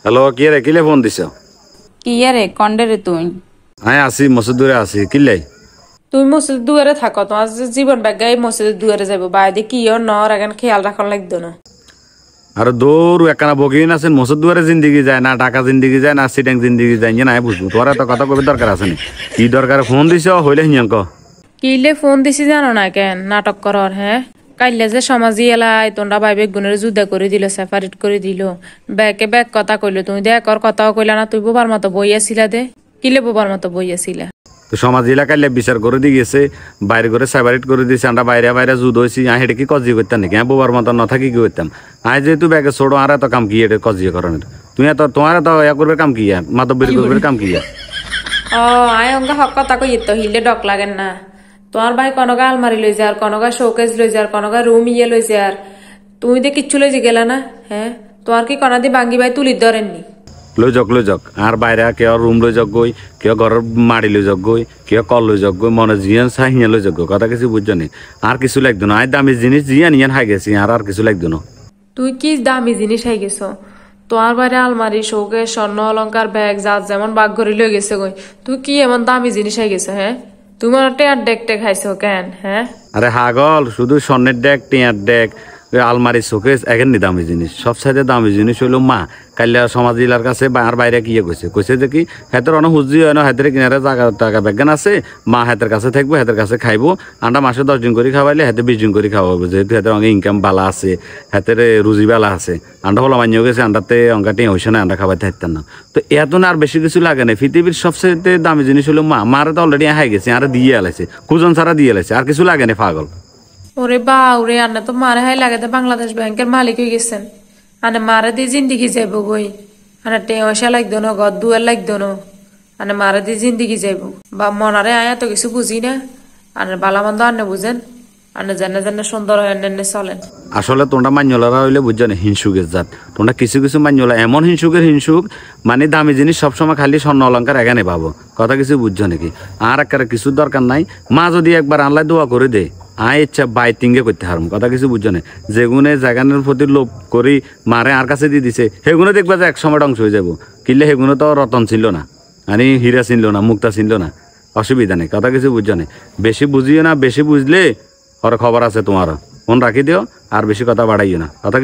Hello কি রে কিলে ফোন দিছ? কি রে কন্ডে রে তুই হ্যাঁ আসি মসজিদে আসি কিলাই তুই মসজিদ দুয়ারে থাকো তোমার জীবন ব্যাগাই মসজিদ দুয়ারে যাবো বাইরে কি নর এখন খেয়াল রাখার লাগতো না। আর দৌড় একখানা বকিন আছেন মসজিদ দুয়ারে জিন্দিগি যায় না ঢাকা জিন্দিগি যায় না সিটাং জিন্দিগি যায় না বুঝবো তোর এত কথা কবে দরকার আছে নি কি দরকার ফোন দিছ হইলে হিয়াঙ্ক কিলে ফোন দিছি জানো না কেন নাটক করর হ্যাঁ কাইলে যে সমাজি এলাই তোমরা ভাইবে গুণের যুদ্ধ করে দিল সেপারেট করে দিল ব্যাকে ব্যাক কথা কইলো তুমি দেখ ওর কথাও কইলা না তুই বোবার মতো বই আসিলা দে কিলে বোবার মতো বই আসিলা তো সমাজ এলাকায় বিচার করে দিয়ে গেছে বাইরে করে সেপারেট করে দিয়েছে আমরা বাইরে বাইরে যুদ্ধ হয়েছি হেঁটে কি কজিয়ে করতাম নাকি হ্যাঁ বোবার মতো না থাকি কি করতাম আয় যেহেতু ব্যাগে ছোড়ো আর এত কাম কি এটা কজিয়ে করানোর তুমি এত তোমার এত ইয়া করবে কাম কি মাতব্বরি করবে কাম কি ও আয় অঙ্গা হক কথা কই তো হিলে ডক লাগেন না তোমার ভাই কনগা আলমারি লই যার কনগা শোকেজ লই যার কনগা রুম ইয়ে লই যার তুমি দে কিচ্ছু লই যে গেলা না হ্যাঁ তোমার কি কনা দি বাঙ্গি ভাই তুলি ধরেননি লই যাক আর বাইরে কেউ রুম লই যাক গই কেউ ঘরের মাড়ি লই যাক গই কেউ কল লই যাক গই মনে জিয়ান চাহিয়া লই যাক গই কথা কিছু বুঝছো নি আর কিছু লাগতো না আয় দামি জিনিস জিয়ান ইয়ান হাই গেছি আর কিছু লাগতো না তুই কি দামি জিনিস হাই গেছ তোমার বাইরে আলমারি শোকে স্বর্ণ অলংকার ব্যাগ যার যেমন বাঘ ঘড়ি লই গেছে গই তুই কি এমন দামি জিনিস হাই গেছে হ্যাঁ তোমার টেয়ার ডেকটে খাইছো কেন হ্যাঁ আরে হাগল শুধু স্বর্ণের ডেক টিয়ার ডেক আলমারি শোকেস এখন নি দামি জিনিস সব সাইডে দামি জিনিস হইলো মা কাল্লা সমাজ জেলার কাছে আর বাইরে কি কইছে যে কি হাতের অনেক হুজি হয় না হাতের কিনারে টাকা ব্যাগান আছে মা হাতের কাছে থাকবো হাতের কাছে খাইবো আমরা মাসে 10 দিন করে খাওয়াইলে হাতে 20 দিন করে খাওয়াবো যেহেতু হাতের অঙ্গে ইনকাম বালা আছে হাতের রুজি বালা আছে আমরা হলো মানিয়ে গেছে আন্ডাতে অঙ্গাটি হইছে না আমরা খাওয়াইতে হারতাম না তো এত না আর বেশি কিছু লাগে না পৃথিবীর সবচেয়ে দামি জিনিস হলো মা মারে তো অলরেডি হাই গেছে আর দিয়ে এলাইছে কুজন ছাড়া দিয়ে এলাইছে আর কিছু লাগে না পাগল ওরে বা ওরে আন্না তো মারে হাই লাগে বাংলাদেশ ব্যাংকের মালিক হয়ে গেছেন আনে মারে দিয়ে জিন্দিগি যাইব গই আনে টেঁসা লাগতো না গদ দুয়ার লাগতো না আনে মারে দিয়ে জিন্দিগি যাইব বা মনারে আয়া তো কিছু বুঝি না আনে বালামন্দ আনে বুঝেন আনে জানে জানে সুন্দর হয় আনে চলেন আসলে তোমরা মান্যলারা হইলে বুঝছো না হিংসুকের জাত তোমরা কিছু কিছু মান্যলা এমন হিংসুক মানে দামি জিনিস সবসময় খালি স্বর্ণ অলঙ্কার এখানে পাবো কথা কিছু বুঝছো নাকি আর একটা কিছু দরকার নাই মা যদি একবার আল্লাহ দোয়া করে দে আয় ইচ্ছা বাই তিঙ্গে করতে হারম কথা কিছু বুঝছো না যেগুনে জায়গানের প্রতি লোভ করি মারে আর কাছে দিয়ে দিছে সেগুলো দেখবা যে এক সময় ধ্বংস হয়ে যাবো কিনলে সেগুলো তো রতন ছিল না মানে হীরা ছিল না মুক্তা ছিল না অসুবিধা নেই কথা কিছু বুঝছো না বেশি বুঝিও না বেশি বুঝলে ওর খবর আছে তোমার ফোন রাখি দিও আর বেশি কথা বাড়াইও না কথা